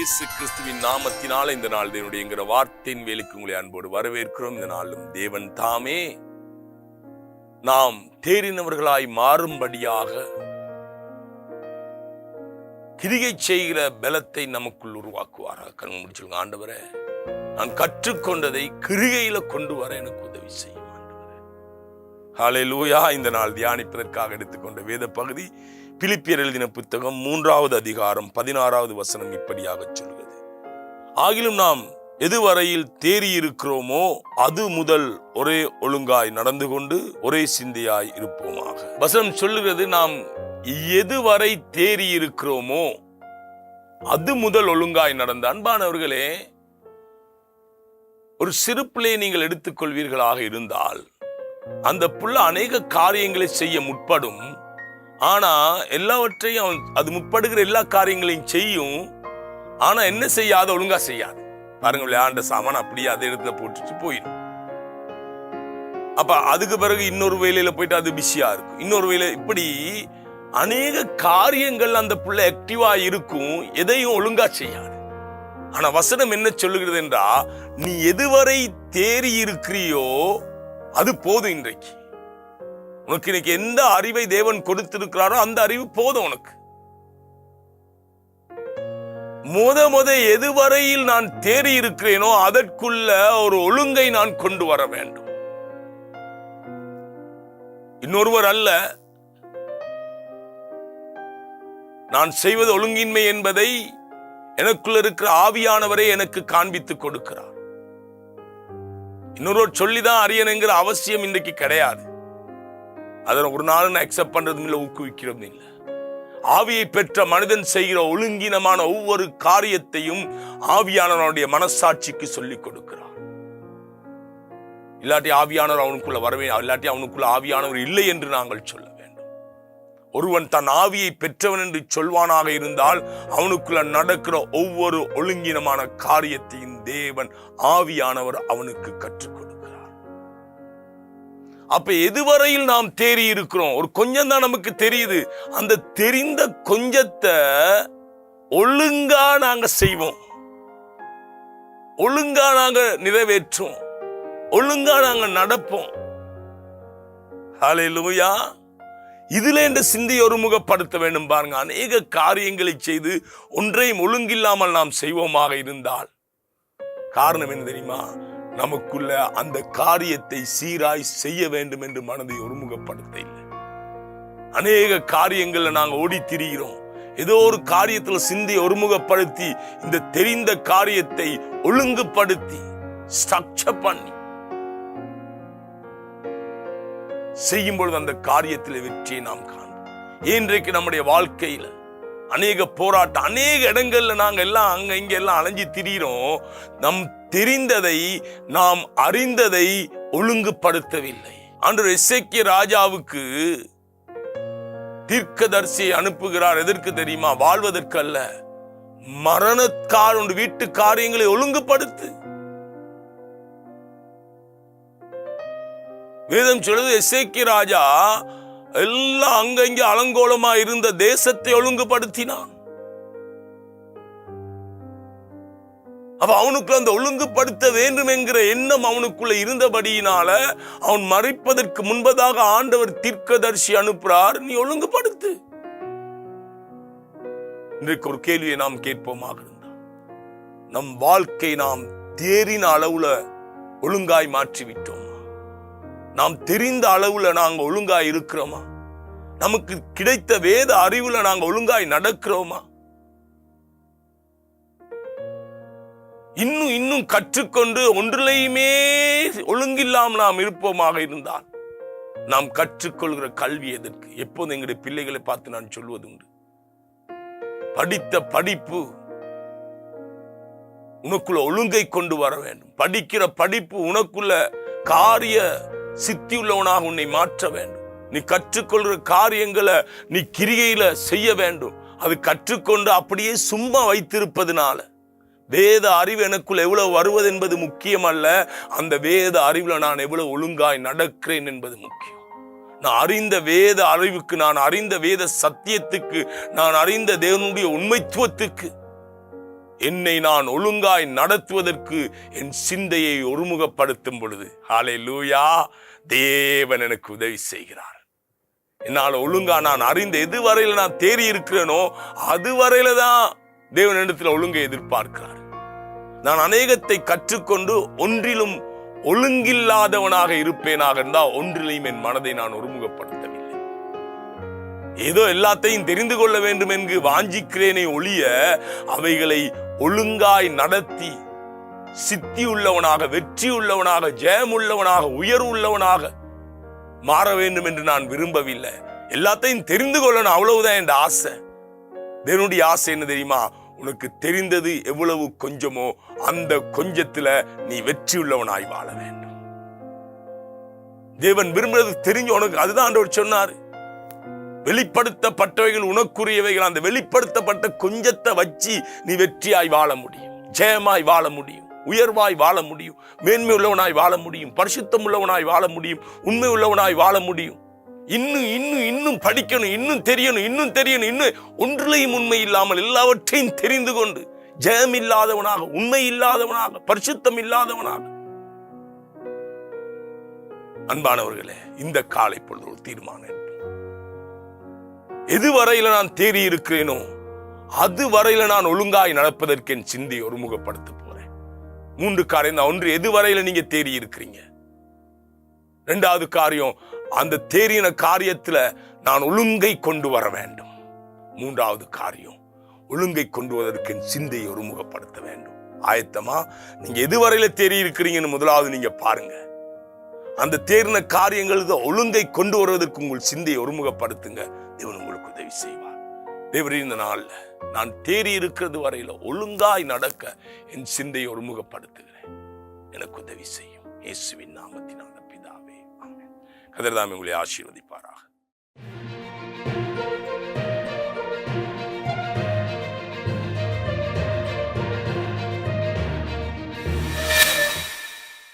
இயேசு கிறிஸ்துவின் நாமத்தினால இந்த நாள் தேவனுடைய வார்த்தையின் வேலைக்கு உங்களை அன்போடு வரவேற்கிறோம். இந்த நாளும் தேவன் தாமே நாம் தேறினவர்களாய் மாறும்படியாக கிரியை செய்கிற பலத்தை நமக்குள் உருவாக்குவாராக. கண் முடிச்சுங்க. ஆண்டவரே, நான் கற்றுக்கொண்டதை கிரிகையில கொண்டு வர எனக்கு உதவி செய்யும் ஆண்டவரே. ஹல்லேலூயா. இந்த நாள் தியானிப்பதற்காக எடுத்துக்கொண்ட வேத பகுதி பிலிப்பியர் எழுதின புத்தகம் 3வது அதிகாரம் 16வது வசனம் இப்படியாக சொல்கிறது: ஆகிலும் நாம் எதுவரையில் தேறி இருக்கிறோமோ அது முதல் ஒரே ஒழுங்காய் நடந்து கொண்டு ஒரே சிந்தையாய் இருப்போமாக. வசனம் சொல்லுகிறது, நாம் எதுவரை தேறி இருக்கிறோமோ அது முதல் ஒழுங்காய் நடந்த. அன்பானவர்களே, ஒரு சிறு பிள்ளையை நீங்கள் எடுத்துக்கொள்வீர்களாக இருந்தால் அந்த புள்ள அநேக காரியங்களை செய்ய முற்படும். ஆனா எல்லாவற்றையும் அது முற்படுகிற எல்லா காரியங்களையும் செய்யும். ஆனா என்ன செய்யாது? ஒழுங்கா செய்யாது. பாருங்க, விளையாண்ட சாமான் அப்படியே அதே இடத்துல போட்டுட்டு போயிடும். அப்ப அதுக்கு பிறகு இன்னொரு வேலையில போயிட்டு அது பிஸியா இருக்கும். இன்னொரு வேலை, இப்படி அநேக காரியங்கள் அந்த புள்ள ஆக்டிவா இருக்கும், எதையும் ஒழுங்கா செய்யாது. ஆனா வசனம் என்ன சொல்லுகிறது என்றா, நீ எதுவரை தேறி இருக்கிறியோ அது போதும். இன்றைக்கு உனக்கு இன்னைக்கு எந்த அறிவை தேவன் கொடுத்திருக்கிறாரோ அந்த அறிவு போதும் உனக்கு. முத எதுவரையில் நான் தேறி இருக்கிறேனோ அதற்குள்ள ஒரு ஒழுங்கை நான் கொண்டு வர வேண்டும். இன்னொருவர் அல்ல, நான் செய்வது ஒழுங்கின்மை என்பதை எனக்குள்ள இருக்கிற ஆவியானவரை எனக்கு காண்பித்துக் கொடுக்கிறார். இன்னொருவர் சொல்லிதான் அறியணுங்கிற அவசியம் இன்றைக்கு கிடையாது. அதை ஒரு நாள் நான் அக்செப்ட் பண்றதும் இல்லை, ஊக்குவிக்கிறதும் இல்லை. ஆவியை பெற்ற மனிதன் செய்கிற ஒழுங்கினமான ஒவ்வொரு காரியத்தையும் ஆவியானவருடைய மனசாட்சிக்கு சொல்லிக் கொடுக்கிறார். இல்லாட்டி ஆவியானவர் அவனுக்குள்ள வரவே, இல்லாட்டி அவனுக்குள்ள ஆவியானவர் இல்லை என்று நாங்கள் சொல்ல வேண்டும். ஒருவன் தன் ஆவியை பெற்றவன் என்று சொல்வானாக இருந்தால் அவனுக்குள்ள நடக்கிற ஒவ்வொரு ஒழுங்கினமான காரியத்தையும் தேவன் ஆவியானவர் அவனுக்கு கற்றுக் கொடுக்கிறார். அப்ப எதுவரையில் நாம் தேறி இருக்கிறோம்? ஒரு கொஞ்சம் தான் நமக்கு தெரியுது. அந்த தெரிந்த கொஞ்சத்தை ஒழுங்கா நாங்க செய்வோம், ஒழுங்கா நாங்க நிறைவேற்றுவோம், ஒழுங்கா நாங்க நடப்போம். ஹல்லேலூயா. இதுல இந்த சிந்தையை ஒருமுகப்படுத்த வேண்டும். பாருங்க, அநேக காரியங்களை செய்து ஒன்றையும் ஒழுங்கில்லாமல் நாம் செய்வோமாக இருந்தால் காரணம் என்ன தெரியுமா? நமக்குள்ள அந்த காரியத்தை சீராய் செய்ய வேண்டும் என்று மனதை ஒருமுகப்படுத்த இல்லை. அநேக காரியங்கள்ல நாங்க ஓடி திரிகிறோம். ஏதோ ஒரு காரியத்துல சிந்தையை ஒருமுகப்படுத்தி இந்த தெரிந்த காரியத்தை ஒழுங்குபடுத்தி ஸ்ட்ரக்சர் பண்ணி செய்யும் பொழுது அந்த காரியத்தில் வெற்றியை நாம் காண்போம். இன்றைக்கு நம்முடைய வாழ்க்கையில அநேக போராட்டம், அநேக இடங்கள்ல நாங்க எல்லாம் அங்க இங்க எல்லாம் அலைஞ்சி திரிகிறோம். நம் தெரிந்ததை, நாம் அறிந்ததை ஒழுங்குபடுத்தவில்லை. ஆண்டவர் எசேக்கியா ராஜாவுக்கு தீர்க்கதரிசியை அனுப்புகிறார். எதற்கு தெரியுமா? வாழ்வதற்கு அல்ல, மரணக்கார வீட்டு காரியங்களை ஒழுங்குபடுத்து. வேதம் சொல்லுது, எசேக்கியா ராஜா எல்லாம் அங்கங்க அலங்கோலமா இருந்த தேசத்தை ஒழுங்குபடுத்தினான். அப்ப அவனுக்குள்ள அந்த ஒழுங்குபடுத்த வேண்டும் என்கிற எண்ணம் அவனுக்குள்ள இருந்தபடியினால அவன் மரிப்பதற்கு முன்பதாக ஆண்டவர் தீர்க்கதரிசி அனுப்புறார், நீ ஒழுங்குபடுத்து. இன்றைக்கு ஒரு கேள்வியை நாம் கேட்போமாக இருந்தால், நம் வாழ்க்கை நாம் தேறின அளவுல ஒழுங்காய் மாற்றிவிட்டோம்? நாம் தெரிந்த அளவுல நாங்க ஒழுங்காய் இருக்கிறோமா? நமக்கு கிடைத்த வேத அறிவுல நாங்க ஒழுங்காய் நடக்கிறோமா? இன்னும் கற்றுக்கொண்டு ஒன்றிலையுமே ஒழுங்கில்லாமல் நாம் இருப்போமாக இருந்தால் நாம் கற்றுக்கொள்கிற கல்வி எதற்கு? எப்போது எங்களுடைய பிள்ளைகளை பார்த்து நான் சொல்வது உண்டு, படித்த படிப்பு உனக்குள்ள ஒழுங்கை கொண்டு வர வேண்டும். படிக்கிற படிப்பு உனக்குள்ள காரிய சித்தி உள்ளவனாக உன்னை மாற்ற வேண்டும். நீ கற்றுக்கொள்கிற காரியங்களை நீ கிரியையில செய்ய வேண்டும். அது கற்றுக்கொண்டு அப்படியே சும்மா வைத்திருப்பதனால வேத அறிவு எனக்குள்ள எவ்வளவு வருவது என்பது முக்கியம் அல்ல, அந்த வேத அறிவுல நான் எவ்வளவு ஒழுங்காய் நடக்கிறேன் என்பது முக்கியம். நான் அறிந்த வேத அறிவுக்கு, நான் அறிந்த வேத சத்தியத்துக்கு, நான் அறிந்த தேவனுடைய உண்மைத்துவத்துக்கு என்னை நான் ஒழுங்காய் நடத்துவதற்கு என் சிந்தையை ஒருமுகப்படுத்தும் பொழுது ஹல்லேலூயா, தேவன் எனக்கு உதவி செய்கிறார். என்னால் ஒழுங்கா நான் அறிந்த எதுவரையில நான் தேறி இருக்கிறேனோ அதுவரையில தான் தேவன் இடத்துல ஒழுங்கை எதிர்பார்க்கிறார். நான் அநேகத்தை கற்றுக்கொண்டு ஒன்றிலும் ஒழுங்கில்லாதவனாக இருப்பேனாக இருந்தால் ஒன்றிலையும் என் மனதை நான் ஒருமுகப்படுத்தவில்லை. ஏதோ எல்லாத்தையும் தெரிந்து கொள்ள வேண்டும் என்று வாஞ்சிக்கிறேனே ஒழிய அவைகளை ஒழுங்காய் நடத்தி சித்தி உள்ளவனாக, வெற்றி உள்ளவனாக, ஜெயம் உள்ளவனாக, உயர்வு உள்ளவனாக மாற வேண்டும் என்று நான் விரும்பவில்லை. எல்லாத்தையும் தெரிந்து கொள்ளணும், அவ்வளவுதான் என் ஆசை. தேவனுடைய ஆசை என்ன தெரியுமா? உனக்கு தெரிந்தது எவ்வளவு கொஞ்சமோ அந்த கொஞ்சத்துல நீ வெற்றி உள்ளவனாய் வாழ வேண்டும். தேவன் விரும்புறது தெரிஞ்சு உனக்கு, அதுதான் ஆண்டவர் சொன்னார். வெளிப்படுத்தப்பட்டவைகள் உனக்குரியவைகள். அந்த வெளிப்படுத்தப்பட்ட கொஞ்சத்தை வச்சு நீ வெற்றியாய் வாழ முடியும், ஜெயமாய் வாழ முடியும், உயர்வாய் வாழ முடியும், மேன்மை உள்ளவனாய் வாழ முடியும், பரிசுத்தம் உள்ளவனாய் வாழ முடியும், உண்மை உள்ளவனாய் வாழ முடியும். இன்னும் இன்னும் இன்னும் படிக்கணும், இன்னும் தெரியணும், இன்னும் ஒன்றிலையும் உண்மை இல்லாமல் எல்லாவற்றையும் தெரிந்து கொண்டு ஜெயம் இல்லாதவனாக, உண்மை இல்லாதவனாக, பரிசுத்தம் இல்லாதவனாக. அன்பானவர்களே, இந்த காலை பொழுது ஒரு தீர்மானம். எதுவரையில நான் தேறி இருக்கிறேனோ அதுவரையில நான் ஒழுங்காய் நடப்பதற்கு என் சிந்தையை ஒருமுகப்படுத்த போறேன். 3 காரியம் தான். ஒன்று, எதுவரையில நீங்க தேறி இருக்கிறீங்க. 2வது காரியம், அந்த தேறின காரியத்துல நான் ஒழுங்கை கொண்டு வர வேண்டும். 3வது காரியம், ஒழுங்கை கொண்டு வருவதற்கு என் சிந்தையை ஒருமுகப்படுத்த வேண்டும். ஆயத்தமா? நீங்க எதுவரையில தேறி இருக்கிறீங்கன்னு முதலாவது நீங்க பாருங்க. அந்த தேறின காரியங்களுக்கு ஒழுங்கை கொண்டு வருவதற்கு உங்கள் சிந்தையை ஒருமுகப்படுத்துங்க. தேவன் உங்களுக்கு உதவி செய்வார். தேவரே, இந்த நாள்ல நான் தேறி இருக்கிறது வரையில ஒழுங்காய் நடக்க என் சிந்தையை ஒருமுகப்படுத்துகிறேன். எனக்கு உதவி செய்யும். இயேசுவின் நாமத்தினால பிதாவே, ஆமென். கர்த்தர் தாமே உங்களை ஆசீர்வதிப்பார்.